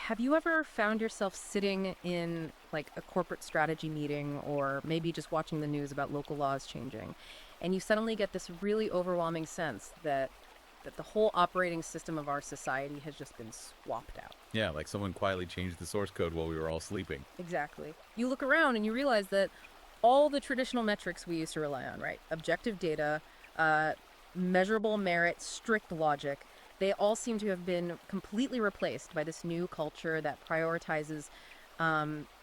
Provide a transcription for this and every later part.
Have you ever found yourself sitting in like a corporate strategy meeting or maybe just watching the news about local laws changing, and you suddenly get this really overwhelming sense that the whole operating system of our society has just been swapped out? Yeah, like someone quietly changed the source code while we were all sleeping. Exactly. You look around and you realize that all the traditional metrics we used to rely on, right? Objective data, uh, measurable merit, strict logic, they all seem to have been completely replaced by this new culture that prioritizes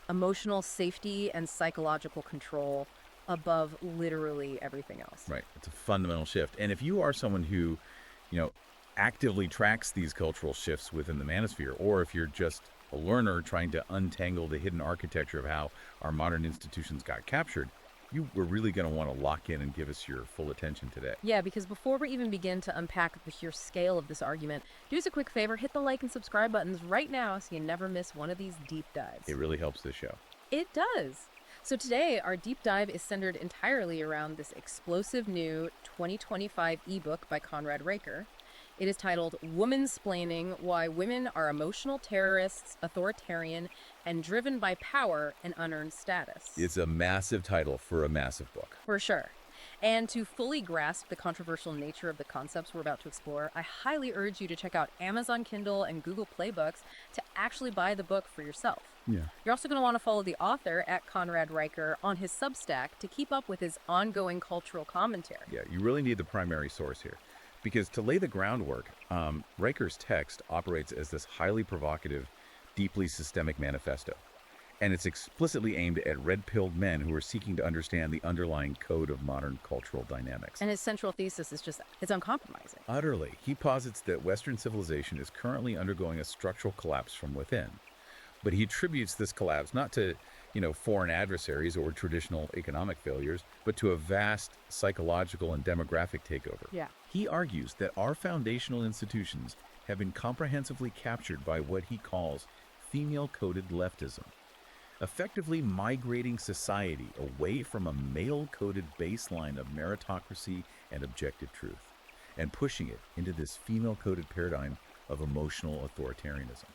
emotional safety and psychological control above literally everything else. Right. It's a fundamental shift. And if you are someone who, you know, actively tracks these cultural shifts within the manosphere, or if you're just a learner trying to untangle the hidden architecture of how our modern institutions got captured, you were really going to want to lock in and give us your full attention today. Yeah, because before we even begin to unpack the sheer scale of this argument, do us a quick favor, hit the like and subscribe buttons right now so you never miss one of these deep dives. It really helps this show. It does. So today, our deep dive is centered entirely around this explosive new 2025 ebook by Conrad Raker. It is titled Womansplaining: Why Women Are Emotional Terrorists, Authoritarian, and Driven by Power and Unearned Status. It's a massive title for a massive book. For sure. And to fully grasp the controversial nature of the concepts we're about to explore, I highly urge you to check out Amazon Kindle and Google Play Books to actually buy the book for yourself. Yeah. You're also going to want to follow the author at Conrad Riker on his Substack to keep up with his ongoing cultural commentary. Yeah, you really need the primary source here. Because to lay the groundwork, Riker's text operates as this highly provocative, deeply systemic manifesto. And it's explicitly aimed at red-pilled men who are seeking to understand the underlying code of modern cultural dynamics. And his central thesis is just, it's uncompromising. Utterly. He posits that Western civilization is currently undergoing a structural collapse from within. But he attributes this collapse not to, foreign adversaries or traditional economic failures, but to a vast psychological and demographic takeover. Yeah. He argues that our foundational institutions have been comprehensively captured by what he calls female-coded leftism, effectively migrating society away from a male-coded baseline of meritocracy and objective truth, and pushing it into this female-coded paradigm of emotional authoritarianism.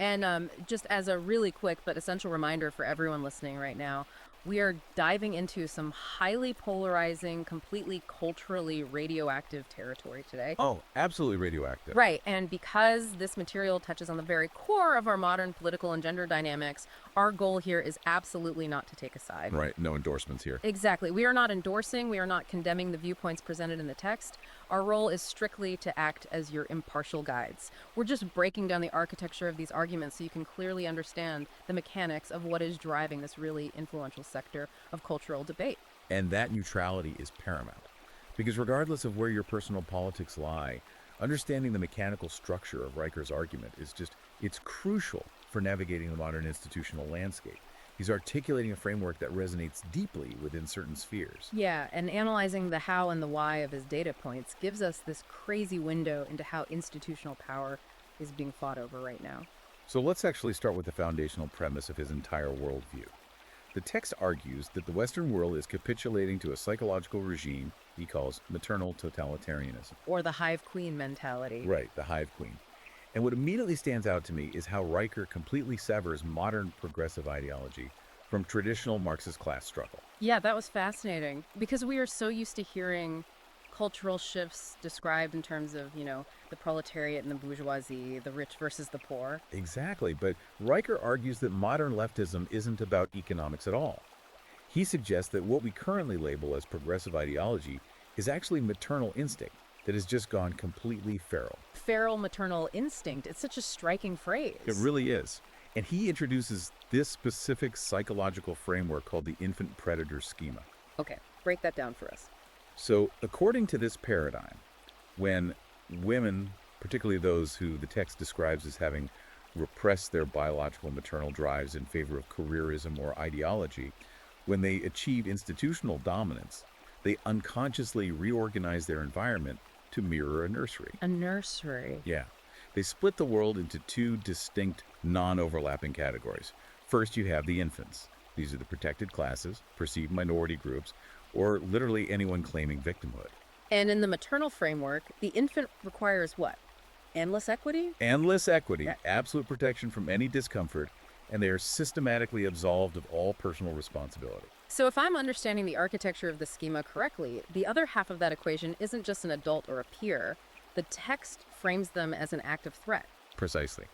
And just as a really quick but essential reminder for everyone listening right now, we are diving into some highly polarizing, completely culturally radioactive territory today. Oh, absolutely radioactive. Right, and because this material touches on the very core of our modern political and gender dynamics, our goal here is absolutely not to take a side. Right, no endorsements here. Exactly. We are not endorsing, we are not condemning the viewpoints presented in the text. Our role is strictly to act as your impartial guides. We're just breaking down the architecture of these arguments so you can clearly understand the mechanics of what is driving this really influential sector of cultural debate. And that neutrality is paramount. Because regardless of where your personal politics lie, understanding the mechanical structure of Riker's argument it's crucial for navigating the modern institutional landscape. He's articulating a framework that resonates deeply within certain spheres. Yeah, and analyzing the how and the why of his data points gives us this crazy window into how institutional power is being fought over right now. So let's actually start with the foundational premise of his entire worldview. The text argues that the Western world is capitulating to a psychological regime he calls maternal totalitarianism. Or the hive queen mentality. Right, the hive queen. And what immediately stands out to me is how Riker completely severs modern progressive ideology from traditional Marxist class struggle. Yeah, that was fascinating because we are so used to hearing cultural shifts described in terms of, the proletariat and the bourgeoisie, the rich versus the poor. Exactly, but Riker argues that modern leftism isn't about economics at all. He suggests that what we currently label as progressive ideology is actually maternal instinct that has just gone completely feral. Feral maternal instinct. It's such a striking phrase. It really is. And he introduces this specific psychological framework called the infant predator schema. Okay, break that down for us. So, according to this paradigm, when women, particularly those who the text describes as having repressed their biological maternal drives in favor of careerism or ideology, when they achieve institutional dominance, they unconsciously reorganize their environment to mirror a nursery. A nursery. Yeah. They split the world into two distinct, non-overlapping categories. First, you have the infants. These are the protected classes, perceived minority groups, or literally anyone claiming victimhood. And in the maternal framework, the infant requires what? Endless equity? Endless equity, absolute protection from any discomfort, and they are systematically absolved of all personal responsibility. So if I'm understanding the architecture of the schema correctly, the other half of that equation isn't just an adult or a peer. The text frames them as an active threat. Precisely.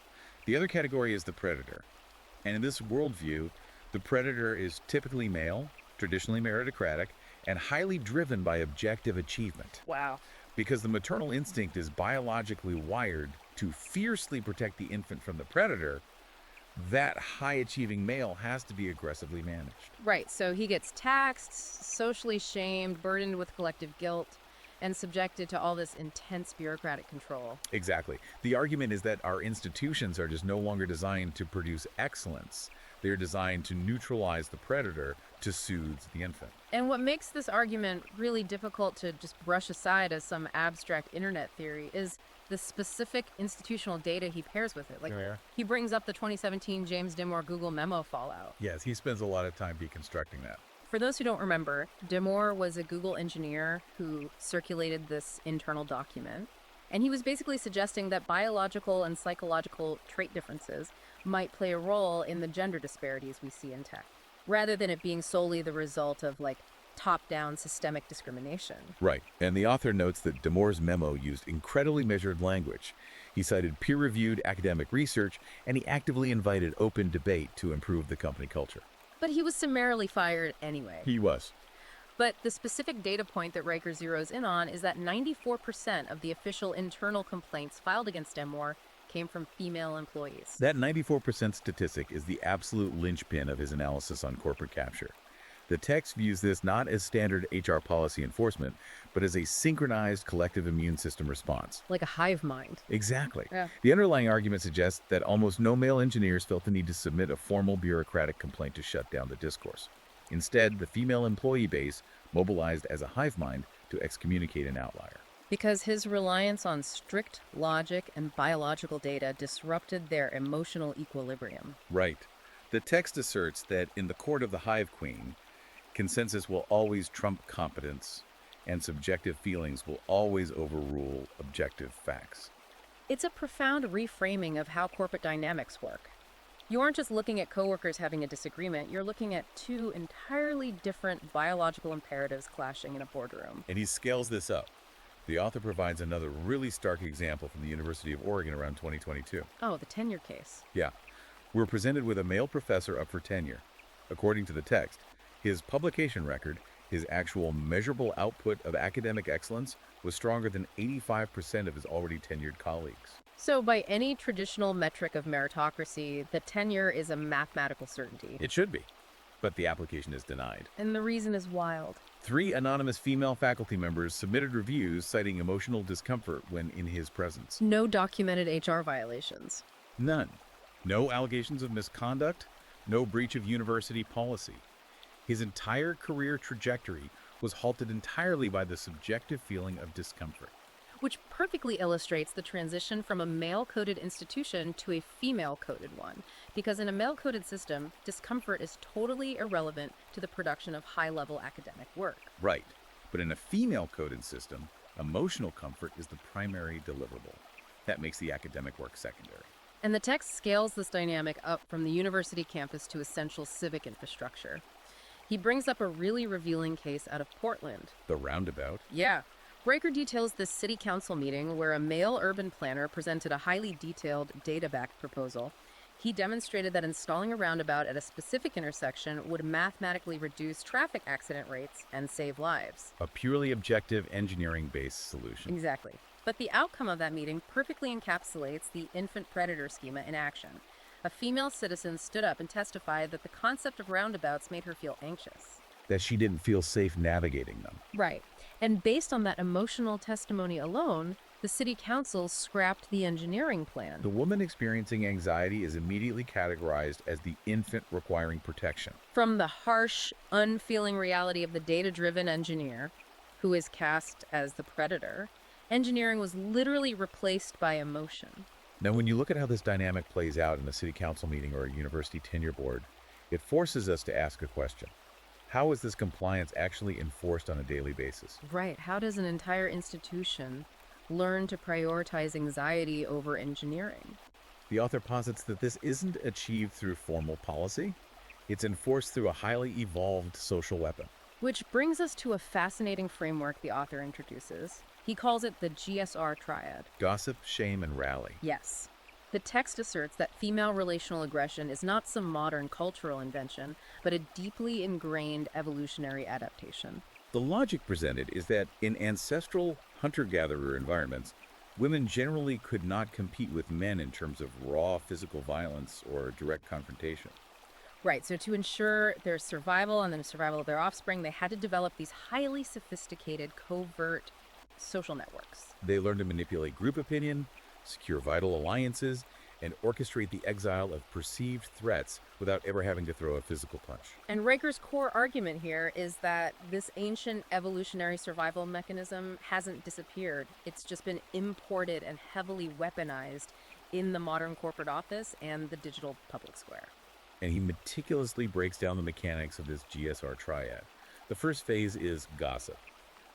The other category is the predator. And in this worldview, the predator is typically male, traditionally meritocratic, and highly driven by objective achievement. Wow. Because the maternal instinct is biologically wired to fiercely protect the infant from the predator, that high-achieving male has to be aggressively managed. Right, so he gets taxed, socially shamed, burdened with collective guilt, and subjected to all this intense bureaucratic control. Exactly. The argument is that our institutions are just no longer designed to produce excellence. They're designed to neutralize the predator to soothe the infant. And what makes this argument really difficult to just brush aside as some abstract internet theory is the specific institutional data he pairs with it. Like, he brings up the 2017 James Dimore Google memo fallout. Yes, he spends a lot of time deconstructing that. For those who don't remember, Dimore was a Google engineer who circulated this internal document. And he was basically suggesting that biological and psychological trait differences might play a role in the gender disparities we see in tech, rather than it being solely the result of, like, top-down systemic discrimination. Right. And the author notes that Dimore's memo used incredibly measured language. He cited peer-reviewed academic research, and he actively invited open debate to improve the company culture. But he was summarily fired anyway. He was. But the specific data point that Riker zeroes in on is that 94% of the official internal complaints filed against Dimore came from female employees. That 94% statistic is the absolute linchpin of his analysis on corporate capture. The text views this not as standard HR policy enforcement, but as a synchronized collective immune system response. Like a hive mind. Exactly. Yeah. The underlying argument suggests that almost no male engineers felt the need to submit a formal bureaucratic complaint to shut down the discourse. Instead, the female employee base mobilized as a hive mind to excommunicate an outlier. Because his reliance on strict logic and biological data disrupted their emotional equilibrium. Right. The text asserts that in the court of the hive queen, consensus will always trump competence, and subjective feelings will always overrule objective facts. It's a profound reframing of how corporate dynamics work. You aren't just looking at coworkers having a disagreement, you're looking at two entirely different biological imperatives clashing in a boardroom. And he scales this up. The author provides another really stark example from the University of Oregon around 2022. Oh, the tenure case. Yeah. We're presented with a male professor up for tenure. According to the text, his publication record, his actual measurable output of academic excellence, was stronger than 85% of his already tenured colleagues. So by any traditional metric of meritocracy, the tenure is a mathematical certainty. It should be, but the application is denied. And the reason is wild. 3 anonymous female faculty members submitted reviews citing emotional discomfort when in his presence. No documented HR violations. None. No allegations of misconduct, no breach of university policy. His entire career trajectory was halted entirely by the subjective feeling of discomfort. Which perfectly illustrates the transition from a male-coded institution to a female-coded one. Because in a male-coded system, discomfort is totally irrelevant to the production of high-level academic work. Right. But in a female-coded system, emotional comfort is the primary deliverable. That makes the academic work secondary. And the text scales this dynamic up from the university campus to essential civic infrastructure. He brings up a really revealing case out of Portland. The roundabout. Yeah. Riker details this city council meeting where a male urban planner presented a highly detailed, data-backed proposal. He demonstrated that installing a roundabout at a specific intersection would mathematically reduce traffic accident rates and save lives. A purely objective engineering-based solution. Exactly. But the outcome of that meeting perfectly encapsulates the infant predator schema in action. A female citizen stood up and testified that the concept of roundabouts made her feel anxious. That she didn't feel safe navigating them. Right. And based on that emotional testimony alone, the city council scrapped the engineering plan. The woman experiencing anxiety is immediately categorized as the infant requiring protection. From the harsh, unfeeling reality of the data-driven engineer, who is cast as the predator, engineering was literally replaced by emotion. Now, when you look at how this dynamic plays out in a city council meeting or a university tenure board, it forces us to ask a question. How is this compliance actually enforced on a daily basis? Right. How does an entire institution learn to prioritize anxiety over engineering. The author posits that this isn't achieved through formal policy, it's enforced through a highly evolved social weapon. Which brings us to a fascinating framework the author introduces. He calls it the GSR triad. Gossip, shame, and rally. Yes. The text asserts that female relational aggression is not some modern cultural invention, but a deeply ingrained evolutionary adaptation. The logic presented is that in ancestral hunter-gatherer environments, women generally could not compete with men in terms of raw physical violence or direct confrontation. Right, so to ensure their survival and the survival of their offspring, they had to develop these highly sophisticated, covert social networks. They learned to manipulate group opinion, secure vital alliances, and orchestrate the exile of perceived threats without ever having to throw a physical punch. And Riker's core argument here is that this ancient evolutionary survival mechanism hasn't disappeared. It's just been imported and heavily weaponized in the modern corporate office and the digital public square. And he meticulously breaks down the mechanics of this GSR triad. The first phase is gossip.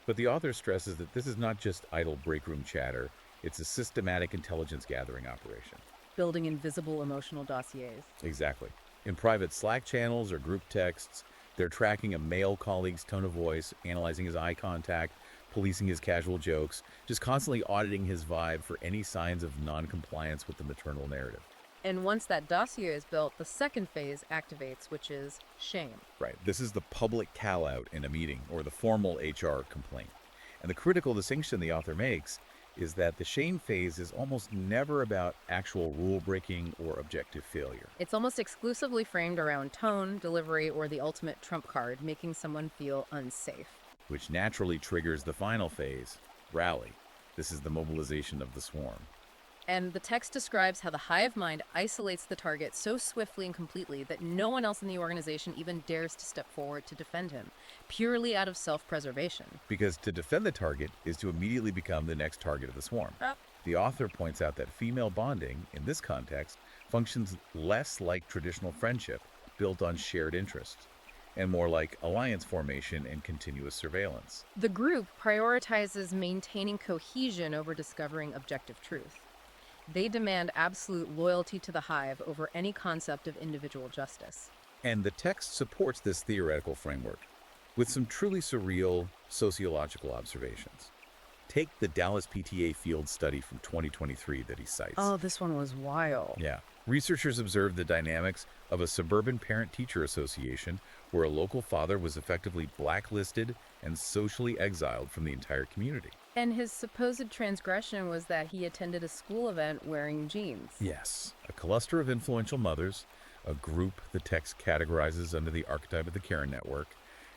But the author stresses that this is not just idle breakroom chatter, it's a systematic intelligence gathering operation. Building invisible emotional dossiers. Exactly. In private Slack channels or group texts, they're tracking a male colleague's tone of voice, analyzing his eye contact, policing his casual jokes, just constantly auditing his vibe for any signs of non-compliance with the maternal narrative. And once that dossier is built, the second phase activates, which is shame. Right. This is the public call-out in a meeting or the formal HR complaint. And the critical distinction the author makes is that the shame phase is almost never about actual rule-breaking or objective failure. It's almost exclusively framed around tone, delivery, or the ultimate trump card, making someone feel unsafe. Which naturally triggers the final phase, rally. This is the mobilization of the swarm. And the text describes how the hive mind isolates the target so swiftly and completely that no one else in the organization even dares to step forward to defend him, purely out of self-preservation. Because to defend the target is to immediately become the next target of the swarm. The author points out that female bonding, in this context, functions less like traditional friendship built on shared interests, and more like alliance formation and continuous surveillance. The group prioritizes maintaining cohesion over discovering objective truth. They demand absolute loyalty to the hive over any concept of individual justice. And the text supports this theoretical framework with some truly surreal sociological observations. Take the Dallas PTA field study from 2023 that he cites. Oh, this one was wild. Yeah. Researchers observed the dynamics of a suburban parent-teacher association where a local father was effectively blacklisted and socially exiled from the entire community. And his supposed transgression was that he attended a school event wearing jeans. Yes. A cluster of influential mothers, a group the text categorizes under the archetype of the Karen network,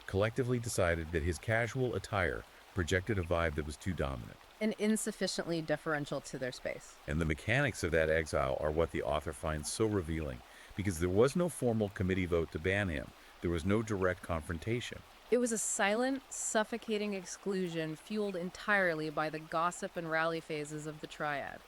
collectively decided that his casual attire projected a vibe that was too dominant. And insufficiently deferential to their space. And the mechanics of that exile are what the author finds so revealing, because there was no formal committee vote to ban him. There was no direct confrontation. It was a silent, suffocating exclusion fueled entirely by the gossip and rally phases of the triad,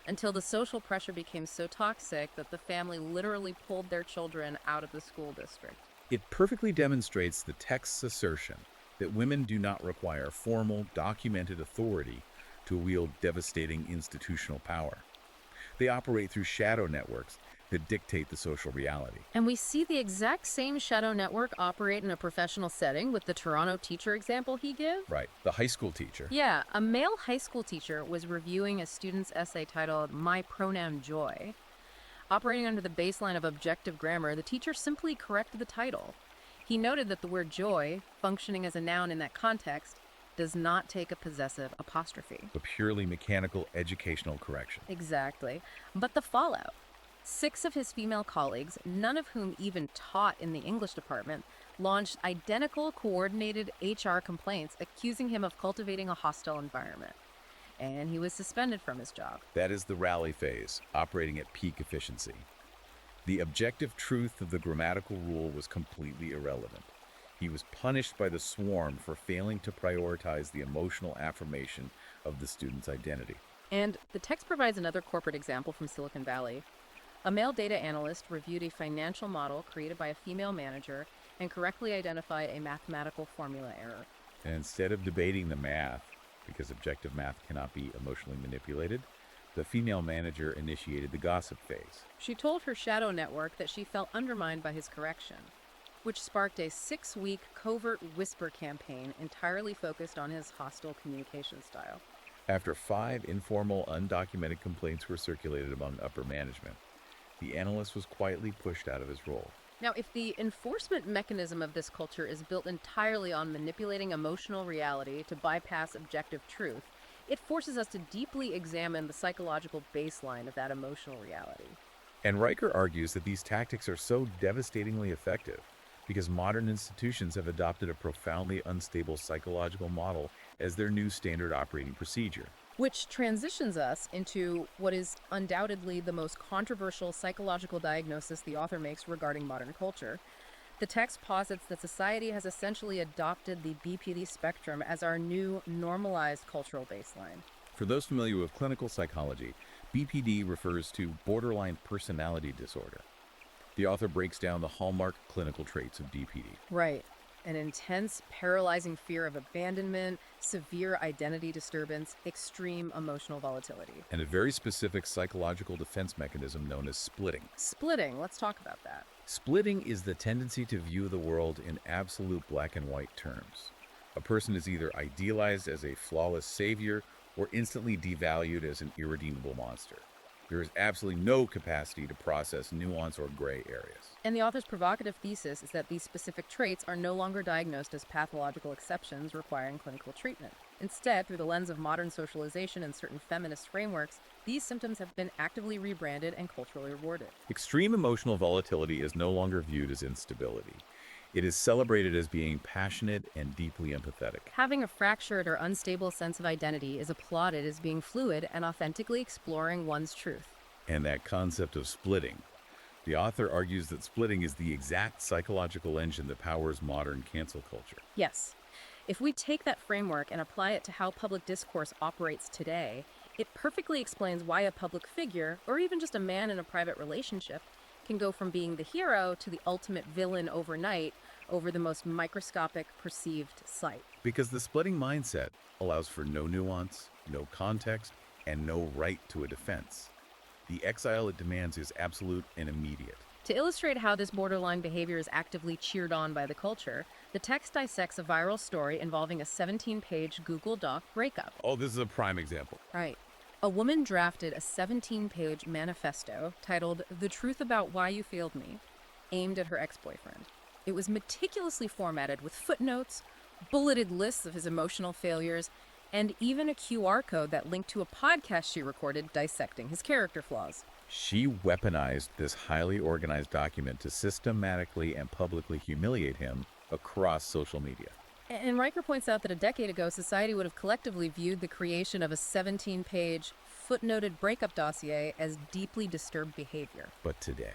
until the social pressure became so toxic that the family literally pulled their children out of the school district. It perfectly demonstrates the text's assertion that women do not require formal, documented authority to wield devastating institutional power. They operate through shadow networks that dictate the social reality. And we see the exact same shadow network operate in a professional setting with the Toronto teacher example he gives. Right, the high school teacher. Yeah, a male high school teacher was reviewing a student's essay titled My Pronoun Joy. Operating under the baseline of objective grammar, the teacher simply corrected the title. He noted that the word joy, functioning as a noun in that context, does not take a possessive apostrophe. A purely mechanical educational correction. Exactly. But the fallout. 6 of his female colleagues, none of whom even taught in the English department, launched identical coordinated HR complaints accusing him of cultivating a hostile environment. And he was suspended from his job. That is the rally phase, operating at peak efficiency. The objective truth of the grammatical rule was completely irrelevant. He was punished by the swarm for failing to prioritize the emotional affirmation of the student's identity. And the text provides another corporate example from Silicon Valley. A male data analyst reviewed a financial model created by a female manager and correctly identified a mathematical formula error. And instead of debating the math, because objective math cannot be emotionally manipulated, the female manager initiated the gossip phase. She told her shadow network that she felt undermined by his correction, which sparked a 6-week covert whisper campaign entirely focused on his hostile communication style. After 5 informal, undocumented complaints were circulated among upper management, the analyst was quietly pushed out of his role. Now, if the enforcement mechanism of this culture is built entirely on manipulating emotional reality to bypass objective truth, it forces us to deeply examine the psychological baseline of that emotional reality. And Riker argues that these tactics are so devastatingly effective because modern institutions have adopted a profoundly unstable psychological model as their new standard operating procedure. Which transitions us into what is undoubtedly the most controversial psychological diagnosis the author makes regarding modern culture. The text posits that society has essentially adopted the BPD spectrum as our new normalized cultural baseline. For those familiar with clinical psychology, BPD refers to borderline personality disorder. The author breaks down the hallmark clinical traits of DPD. Right. An intense, paralyzing fear of abandonment, severe identity disturbance, extreme emotional volatility. And a very specific psychological defense mechanism known as splitting. Splitting, let's talk about that. Splitting is the tendency to view the world in absolute black and white terms. A person is either idealized as a flawless savior or instantly devalued as an irredeemable monster. There is absolutely no capacity to process nuance or gray areas. And the author's provocative thesis is that these specific traits are no longer diagnosed as pathological exceptions requiring clinical treatment. Instead, through the lens of modern socialization and certain feminist frameworks, these symptoms have been actively rebranded and culturally rewarded. Extreme emotional volatility is no longer viewed as instability. It is celebrated as being passionate and deeply empathetic. Having a fractured or unstable sense of identity is applauded as being fluid and authentically exploring one's truth. And that concept of splitting. The author argues that splitting is the exact psychological engine that powers modern cancel culture. Yes. If we take that framework and apply it to how public discourse operates today, it perfectly explains why a public figure, or even just a man in a private relationship, can go from being the hero to the ultimate villain overnight over the most microscopic perceived slight. Because the splitting mindset allows for no nuance, no context, and no right to a defense. The exile it demands is absolute and immediate. To illustrate how this borderline behavior is actively cheered on by the culture, the text dissects a viral story involving a 17-page Google Doc breakup. Oh, this is a prime example. Right. A woman drafted a 17-page manifesto titled "The Truth About Why You Failed Me," aimed at her ex-boyfriend. It was meticulously formatted with footnotes, bulleted lists of his emotional failures, and even a QR code that linked to a podcast she recorded dissecting his character flaws. She weaponized this highly organized document to systematically and publicly humiliate him across social media. And Riker points out that a decade ago, society would have collectively viewed the creation of a 17-page, footnoted breakup dossier as deeply disturbed behavior. But today,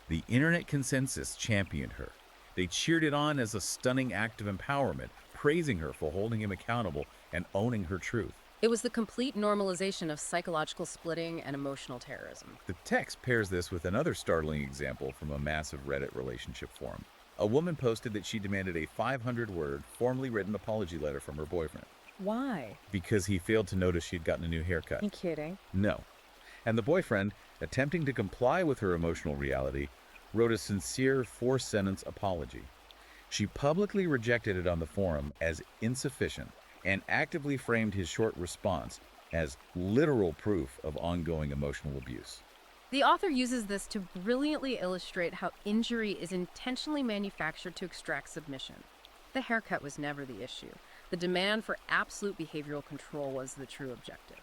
the internet consensus championed her. They cheered it on as a stunning act of empowerment, praising her for holding him accountable and owning her truth. It was the complete normalization of psychological splitting and emotional terrorism. The text pairs this with another startling example from a massive Reddit relationship forum. A woman posted that she demanded a 500-word, formally written apology letter from her boyfriend. Why? Because he failed to notice she'd gotten a new haircut. You kidding? No. And the boyfriend, attempting to comply with her emotional reality, wrote a sincere 4-sentence apology. She publicly rejected it on the forum as insufficient and actively framed his short response as literal proof of ongoing emotional abuse. The author uses this to brilliantly illustrate how injury is intentionally manufactured to extract submission. The haircut was never the issue. The demand for absolute behavioral control was the true objective.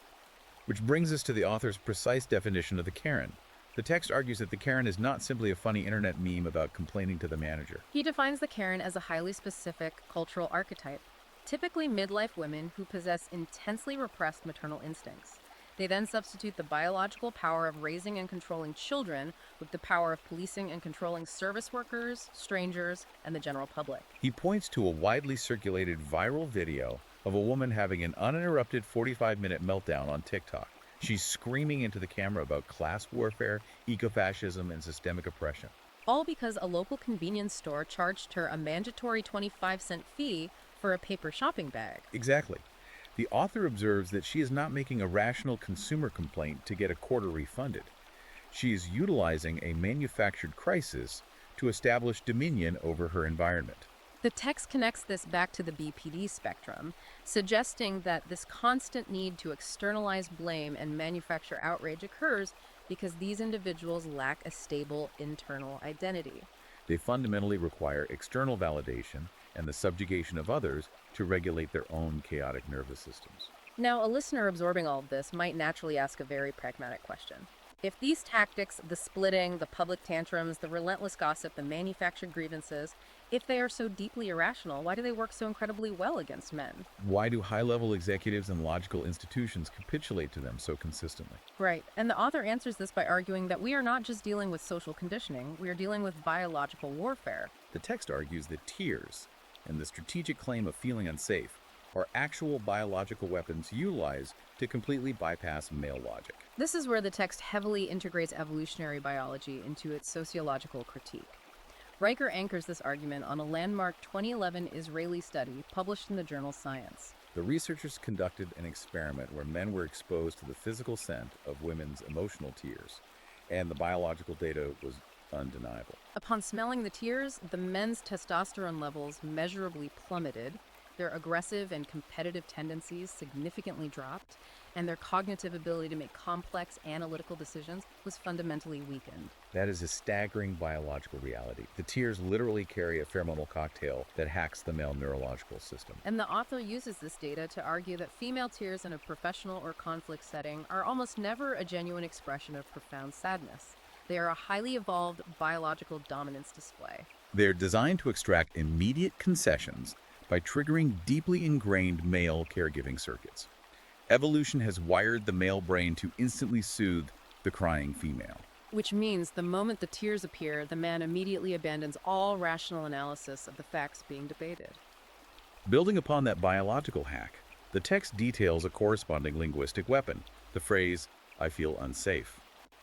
Which brings us to the author's precise definition of the Karen. The text argues that the Karen is not simply a funny internet meme about complaining to the manager. He defines the Karen as a highly specific cultural archetype, typically midlife women who possess intensely repressed maternal instincts. They then substitute the biological power of raising and controlling children with the power of policing and controlling service workers, strangers, and the general public. He points to a widely circulated viral video of a woman having an uninterrupted 45-minute meltdown on TikTok. She's screaming into the camera about class warfare, ecofascism, and systemic oppression. All because a local convenience store charged her a mandatory 25-cent fee for a paper shopping bag. Exactly. The author observes that she is not making a rational consumer complaint to get a quarter refunded. She is utilizing a manufactured crisis to establish dominion over her environment. The text connects this back to the BPD spectrum, suggesting that this constant need to externalize blame and manufacture outrage occurs because these individuals lack a stable internal identity. They fundamentally require external validation and the subjugation of others to regulate their own chaotic nervous systems. Now, a listener absorbing all of this might naturally ask a very pragmatic question. If these tactics, the splitting, the public tantrums, the relentless gossip, the manufactured grievances, if they are so deeply irrational, why do they work so incredibly well against men? Why do high-level executives and logical institutions capitulate to them so consistently? Right, and the author answers this by arguing that we are not just dealing with social conditioning, we are dealing with biological warfare. The text argues that tears and the strategic claim of feeling unsafe are actual biological weapons utilized to completely bypass male logic. This is where the text heavily integrates evolutionary biology into its sociological critique. Riker anchors this argument on a landmark 2011 Israeli study published in the journal Science. The researchers conducted an experiment where men were exposed to the physical scent of women's emotional tears, and the biological data was undeniable. Upon smelling the tears, the men's testosterone levels measurably plummeted, their aggressive and competitive tendencies significantly dropped, and their cognitive ability to make complex analytical decisions was fundamentally weakened. That is a staggering biological reality. The tears literally carry a pheromonal cocktail that hacks the male neurological system. And the author uses this data to argue that female tears in a professional or conflict setting are almost never a genuine expression of profound sadness. They are a highly evolved biological dominance display. They're designed to extract immediate concessions by triggering deeply ingrained male caregiving circuits. Evolution has wired the male brain to instantly soothe the crying female. Which means the moment the tears appear, the man immediately abandons all rational analysis of the facts being debated. Building upon that biological hack, the text details a corresponding linguistic weapon, the phrase, "I feel unsafe."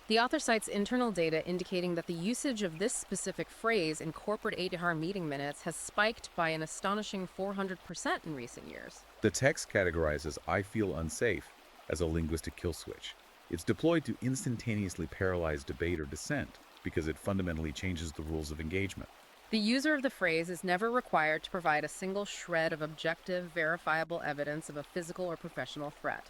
The author cites internal data indicating that the usage of this specific phrase in corporate HR meeting minutes has spiked by an astonishing 400% in recent years. The text categorizes "I feel unsafe" as a linguistic kill switch. It's deployed to instantaneously paralyze debate or dissent because it fundamentally changes the rules of engagement. The user of the phrase is never required to provide a single shred of objective, verifiable evidence of a physical or professional threat.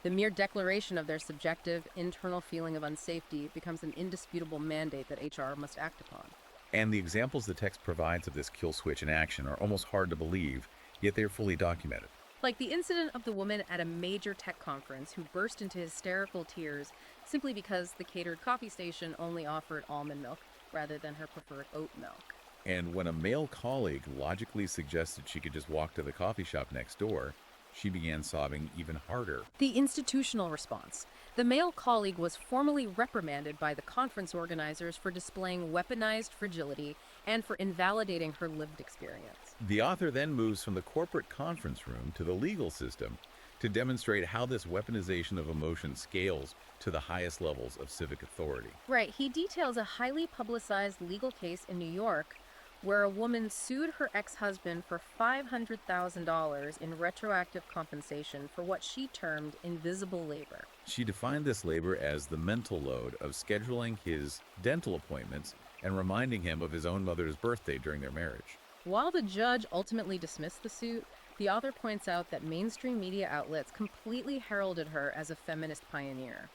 The mere declaration of their subjective, internal feeling of unsafety becomes an indisputable mandate that HR must act upon. And the examples the text provides of this kill switch in action are almost hard to believe, yet they're fully documented. Like the incident of the woman at a major tech conference who burst into hysterical tears simply because the catered coffee station only offered almond milk rather than her preferred oat milk. And when a male colleague logically suggested she could just walk to the coffee shop next door, she began sobbing even harder. The institutional response. The male colleague was formally reprimanded by the conference organizers for displaying weaponized fragility and for invalidating her lived experience. The author then moves from the corporate conference room to the legal system to demonstrate how this weaponization of emotion scales to the highest levels of civic authority. Right, he details a highly publicized legal case in New York where a woman sued her ex-husband for $500,000 in retroactive compensation for what she termed invisible labor. She defined this labor as the mental load of scheduling his dental appointments and reminding him of his own mother's birthday during their marriage. While the judge ultimately dismissed the suit, the author points out that mainstream media outlets completely heralded her as a feminist pioneer.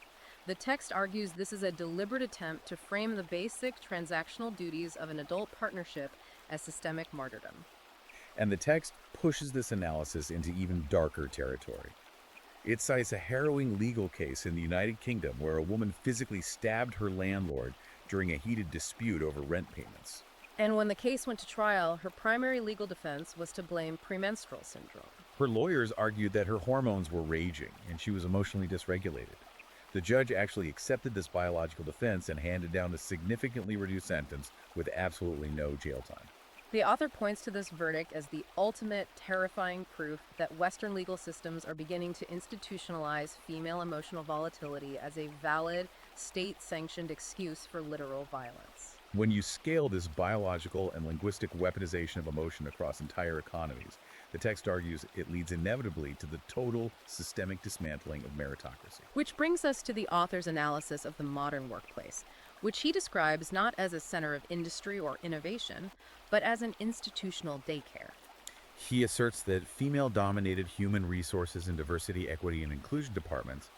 The text argues this is a deliberate attempt to frame the basic transactional duties of an adult partnership as systemic martyrdom. And the text pushes this analysis into even darker territory. It cites a harrowing legal case in the United Kingdom where a woman physically stabbed her landlord during a heated dispute over rent payments. And when the case went to trial, her primary legal defense was to blame premenstrual syndrome. Her lawyers argued that her hormones were raging and she was emotionally dysregulated. The judge actually accepted this biological defense and handed down a significantly reduced sentence with absolutely no jail time. The author points to this verdict as the ultimate terrifying proof that Western legal systems are beginning to institutionalize female emotional volatility as a valid, state-sanctioned excuse for literal violence. When you scale this biological and linguistic weaponization of emotion across entire economies, The text argues it leads inevitably to the total systemic dismantling of meritocracy. Which brings us to the author's analysis of the modern workplace, which he describes not as a center of industry or innovation, but as an institutional daycare. He asserts that female-dominated human resources and diversity, equity, and inclusion departments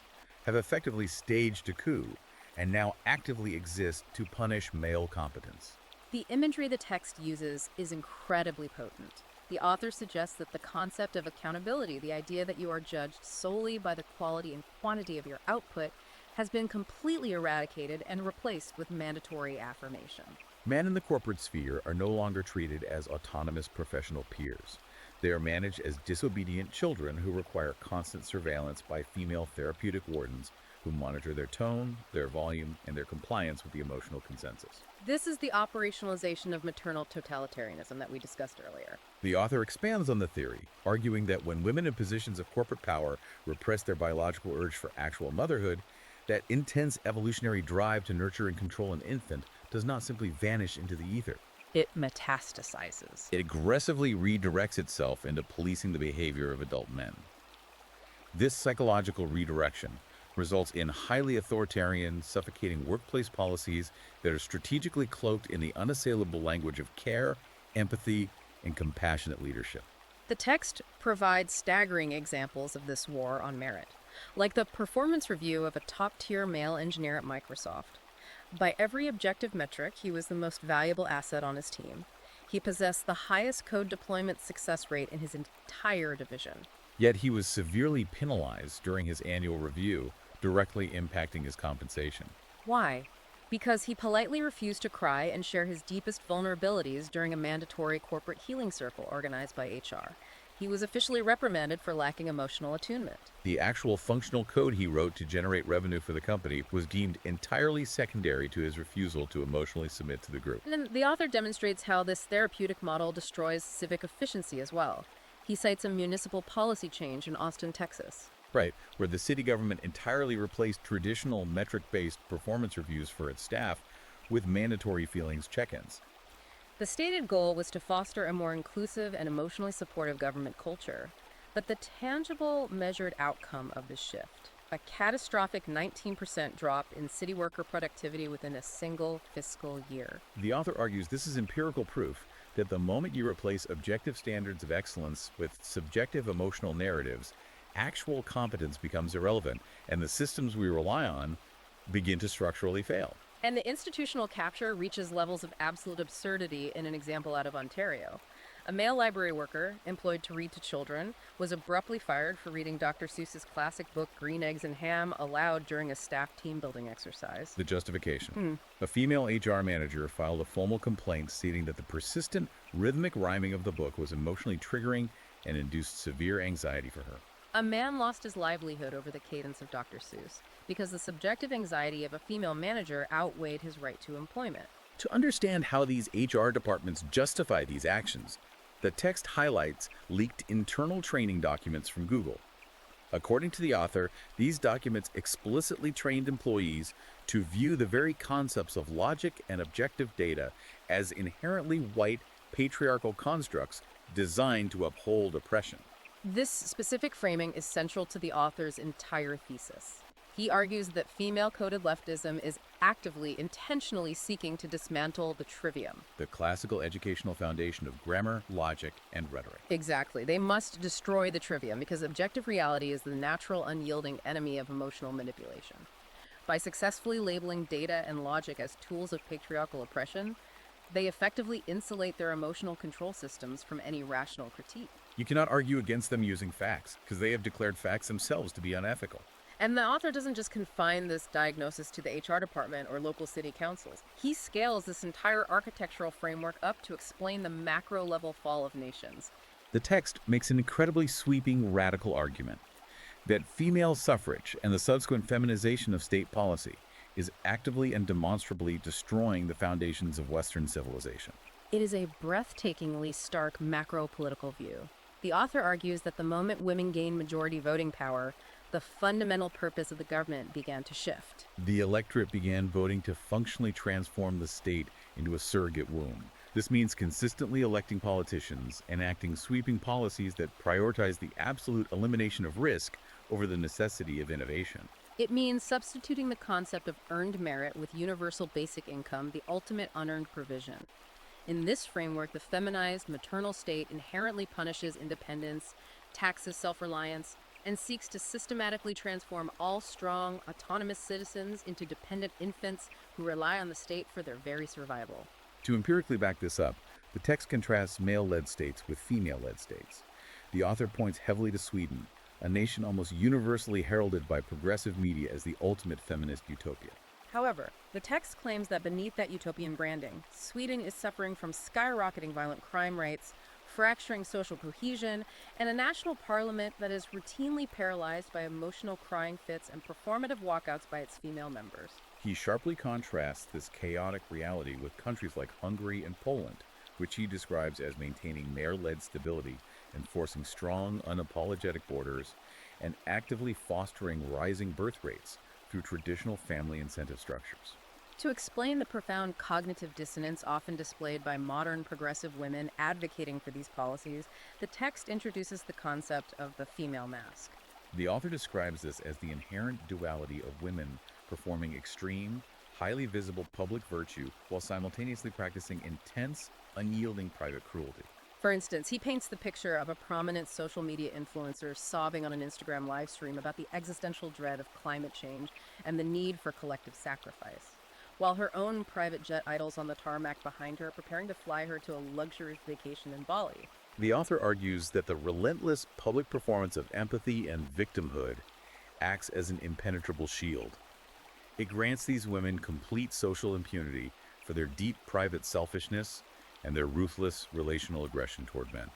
have effectively staged a coup and now actively exist to punish male competence. The imagery the text uses is incredibly potent. The author suggests that the concept of accountability, the idea that you are judged solely by the quality and quantity of your output, has been completely eradicated and replaced with mandatory affirmation. Men in the corporate sphere are no longer treated as autonomous professional peers. They are managed as disobedient children who require constant surveillance by female therapeutic wardens who monitor their tone, their volume, and their compliance with the emotional consensus. This is the operationalization of maternal totalitarianism that we discussed earlier. The author expands on the theory, arguing that when women in positions of corporate power repress their biological urge for actual motherhood, that intense evolutionary drive to nurture and control an infant does not simply vanish into the ether. It metastasizes. It aggressively redirects itself into policing the behavior of adult men. This psychological redirection results in highly authoritarian, suffocating workplace policies that are strategically cloaked in the unassailable language of care, empathy, and compassionate leadership. The text provides staggering examples of this war on merit, like the performance review of a top-tier male engineer at Microsoft. By every objective metric, he was the most valuable asset on his team. He possessed the highest code deployment success rate in his entire division. Yet he was severely penalized during his annual review, directly impacting his compensation. Why? Because he politely refused to cry and share his deepest vulnerabilities during a mandatory corporate healing circle organized by HR. He was officially reprimanded for lacking emotional attunement. The actual functional code he wrote to generate revenue for the company was deemed entirely secondary to his refusal to emotionally submit to the group. And then the author demonstrates how this therapeutic model destroys civic efficiency as well. He cites a municipal policy change in Austin, Texas. Right, where the city government entirely replaced traditional metric-based performance reviews for its staff with mandatory feelings check-ins. The stated goal was to foster a more inclusive and emotionally supportive government culture. But the tangible, measured outcome of this shift, a catastrophic 19% drop in city worker productivity within a single fiscal year. The author argues this is empirical proof that the moment you replace objective standards of excellence with subjective emotional narratives, actual competence becomes irrelevant, and the systems we rely on begin to structurally fail. And the institutional capture reaches levels of absolute absurdity in an example out of Ontario. A male library worker, employed to read to children, was abruptly fired for reading Dr. Seuss's classic book Green Eggs and Ham aloud during a staff team-building exercise. The justification. A female HR manager filed a formal complaint stating that the persistent rhythmic rhyming of the book was emotionally triggering and induced severe anxiety for her. A man lost his livelihood over the cadence of Dr. Seuss because the subjective anxiety of a female manager outweighed his right to employment. To understand how these HR departments justify these actions, the text highlights leaked internal training documents from Google. According to the author, these documents explicitly trained employees to view the very concepts of logic and objective data as inherently white, patriarchal constructs designed to uphold oppression. This specific framing is central to the author's entire thesis. He argues that female-coded leftism is actively, intentionally seeking to dismantle the trivium. The classical educational foundation of grammar, logic, and rhetoric. Exactly. They must destroy the trivium because objective reality is the natural, unyielding enemy of emotional manipulation. By successfully labeling data and logic as tools of patriarchal oppression, they effectively insulate their emotional control systems from any rational critique. You cannot argue against them using facts, because they have declared facts themselves to be unethical. And the author doesn't just confine this diagnosis to the HR department or local city councils. He scales this entire architectural framework up to explain the macro-level fall of nations. The text makes an incredibly sweeping, radical argument that female suffrage and the subsequent feminization of state policy is actively and demonstrably destroying the foundations of Western civilization. It is a breathtakingly stark macro-political view. The author argues that the moment women gained majority voting power, the fundamental purpose of the government began to shift. The electorate began voting to functionally transform the state into a surrogate womb. This means consistently electing politicians, enacting sweeping policies that prioritize the absolute elimination of risk over the necessity of innovation. It means substituting the concept of earned merit with universal basic income, the ultimate unearned provision. In this framework, the feminized maternal state inherently punishes independence, taxes self-reliance, and seeks to systematically transform all strong, autonomous citizens into dependent infants who rely on the state for their very survival. To empirically back this up, the text contrasts male-led states with female-led states. The author points heavily to Sweden, a nation almost universally heralded by progressive media as the ultimate feminist utopia. However, the text claims that beneath that utopian branding, Sweden is suffering from skyrocketing violent crime rates, fracturing social cohesion, and a national parliament that is routinely paralyzed by emotional crying fits and performative walkouts by its female members. He sharply contrasts this chaotic reality with countries like Hungary and Poland, which he describes as maintaining male-led stability, enforcing strong, unapologetic borders, and actively fostering rising birth rates through traditional family incentive structures. To explain the profound cognitive dissonance often displayed by modern progressive women advocating for these policies, the text introduces the concept of the female mask. The author describes this as the inherent duality of women performing extreme, highly visible public virtue while simultaneously practicing intense, unyielding private cruelty. For instance, he paints the picture of a prominent social media influencer sobbing on an Instagram live stream about the existential dread of climate change and the need for collective sacrifice, while her own private jet idles on the tarmac behind her, preparing to fly her to a luxurious vacation in Bali. The author argues that the relentless public performance of empathy and victimhood acts as an impenetrable shield. It grants these women complete social impunity for their deep private selfishness and their ruthless relational aggression toward men.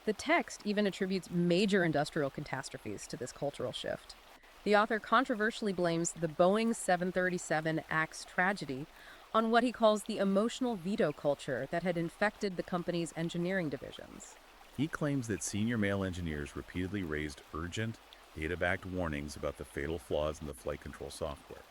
The text even attributes major industrial catastrophes to this cultural shift. The author controversially blames the Boeing 737 AX tragedy on what he calls the emotional veto culture that had infected the company's engineering divisions. He claims that senior male engineers repeatedly raised urgent, data-backed warnings about the fatal flaws in the flight control software.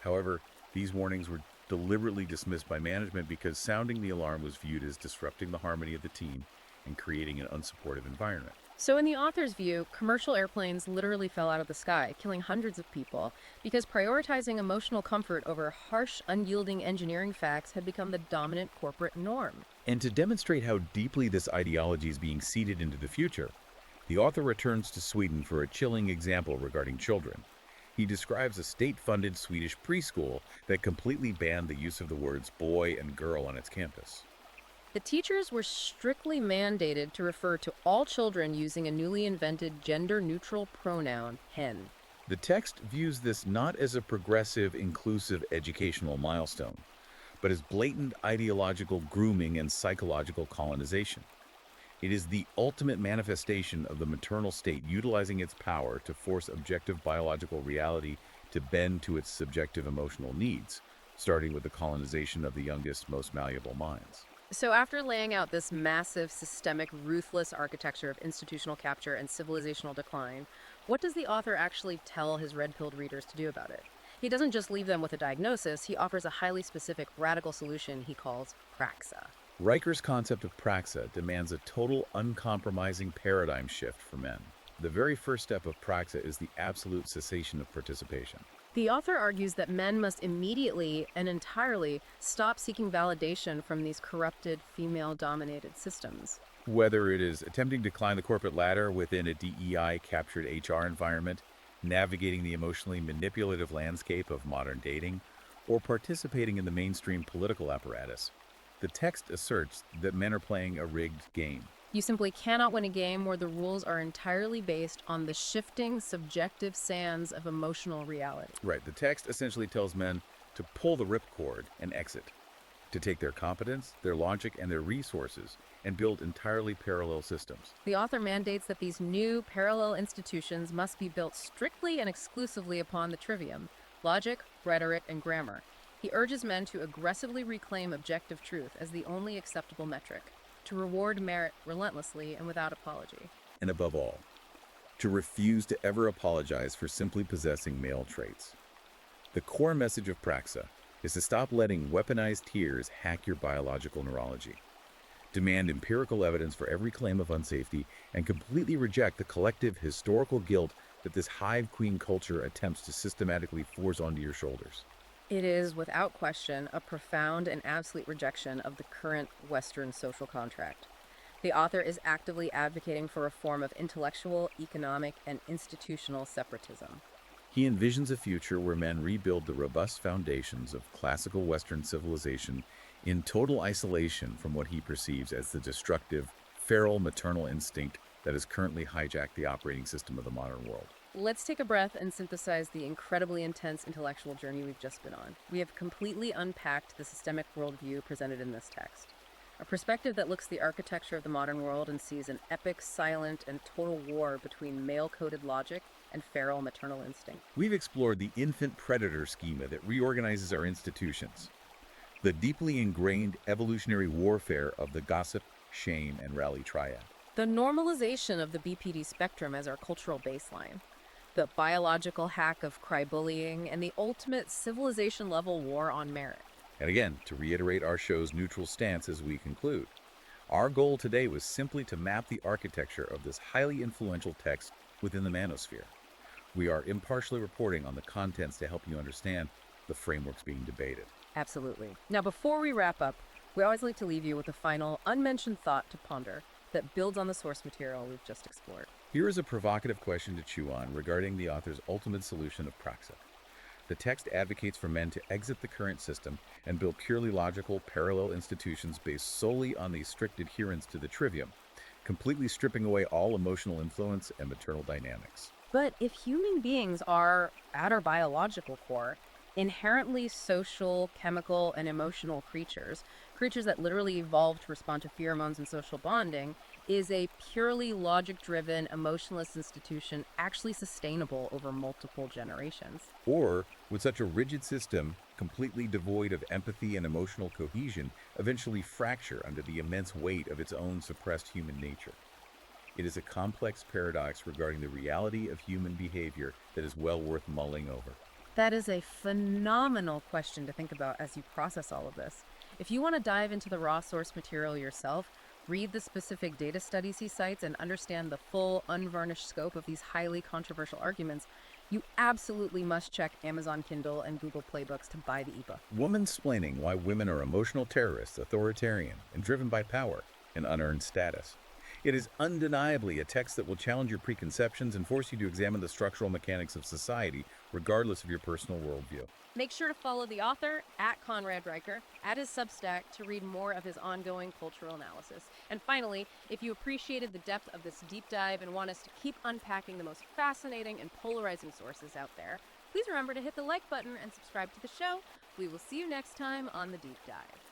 However, these warnings were deliberately dismissed by management because sounding the alarm was viewed as disrupting the harmony of the team and creating an unsupportive environment. So in the author's view, commercial airplanes literally fell out of the sky, killing hundreds of people, because prioritizing emotional comfort over harsh, unyielding engineering facts had become the dominant corporate norm. And to demonstrate how deeply this ideology is being seeded into the future, the author returns to Sweden for a chilling example regarding children. He describes a state-funded Swedish preschool that completely banned the use of the words boy and girl on its campus. The teachers were strictly mandated to refer to all children using a newly invented gender-neutral pronoun, hen. The text views this not as a progressive, inclusive educational milestone, but as blatant ideological grooming and psychological colonization. It is the ultimate manifestation of the maternal state utilizing its power to force objective biological reality to bend to its subjective emotional needs, starting with the colonization of the youngest, most malleable minds. So after laying out this massive, systemic, ruthless architecture of institutional capture and civilizational decline, what does the author actually tell his red-pilled readers to do about it? He doesn't just leave them with a diagnosis, he offers a highly specific, radical solution he calls praxa. Riker's concept of praxa demands a total, uncompromising paradigm shift for men. The very first step of praxa is the absolute cessation of participation. The author argues that men must immediately and entirely stop seeking validation from these corrupted, female-dominated systems. Whether it is attempting to climb the corporate ladder within a DEI-captured HR environment, navigating the emotionally manipulative landscape of modern dating, or participating in the mainstream political apparatus, the text asserts that men are playing a rigged game. You simply cannot win a game where the rules are entirely based on the shifting, subjective sands of emotional reality. Right, the text essentially tells men to pull the ripcord and exit, to take their competence, their logic, and their resources and build entirely parallel systems. The author mandates that these new parallel institutions must be built strictly and exclusively upon the trivium, logic, rhetoric, and grammar. He urges men to aggressively reclaim objective truth as the only acceptable metric, to reward merit relentlessly and without apology. And above all, to refuse to ever apologize for simply possessing male traits. The core message of praxa is to stop letting weaponized tears hack your biological neurology. demand empirical evidence for every claim of unsafety, and completely reject the collective historical guilt that this hive queen culture attempts to systematically force onto your shoulders. It is, without question, a profound and absolute rejection of the current Western social contract. The author is actively advocating for a form of intellectual, economic, and institutional separatism. He envisions a future where men rebuild the robust foundations of classical Western civilization in total isolation from what he perceives as the destructive, feral maternal instinct that has currently hijacked the operating system of the modern world. Let's take a breath and synthesize the incredibly intense intellectual journey we've just been on. We have completely unpacked the systemic worldview presented in this text. A perspective that looks at the architecture of the modern world and sees an epic, silent, and total war between male-coded logic and feral maternal instinct. We've explored the infant predator schema that reorganizes our institutions, the deeply ingrained evolutionary warfare of the gossip, shame, and rally triad, The normalization of the BPD spectrum as our cultural baseline, the biological hack of crybullying, and the ultimate civilization-level war on merit. and again, to reiterate our show's neutral stance as we conclude, our goal today was simply to map the architecture of this highly influential text within the manosphere. We are impartially reporting on the contents to help you understand the frameworks being debated. Absolutely. Now, before we wrap up, we always like to leave you with a final, unmentioned thought to ponder that builds on the source material we've just explored. Here is a provocative question to chew on regarding the author's ultimate solution of praxis. The text advocates for men to exit the current system and build purely logical, parallel institutions based solely on the strict adherence to the trivium, completely stripping away all emotional influence and maternal dynamics. But if human beings are, at our biological core, inherently social, chemical, and emotional creatures, creatures that literally evolved to respond to pheromones and social bonding, is a purely logic-driven, emotionless institution actually sustainable over multiple generations? Or would such a rigid system, completely devoid of empathy and emotional cohesion, eventually fracture under the immense weight of its own suppressed human nature? It is a complex paradox regarding the reality of human behavior that is well worth mulling over. That is a phenomenal question to think about as you process all of this. If you want to dive into the raw source material yourself, read the specific data studies he cites, and understand the full, unvarnished scope of these highly controversial arguments, you absolutely must check Amazon Kindle and Google Playbooks to buy the ebook. Womansplaining Why Women Are Emotional Terrorists, Authoritarian, and Driven by Power and Unearned Status. It is undeniably a text that will challenge your preconceptions and force you to examine the structural mechanics of society, regardless of your personal worldview. Make sure to follow the author at Conrad Riker at his Substack to read more of his ongoing cultural analysis. And finally, if you appreciated the depth of this deep dive and want us to keep unpacking the most fascinating and polarizing sources out there, please remember to hit the like button and subscribe to the show. We will see you next time on The Deep Dive.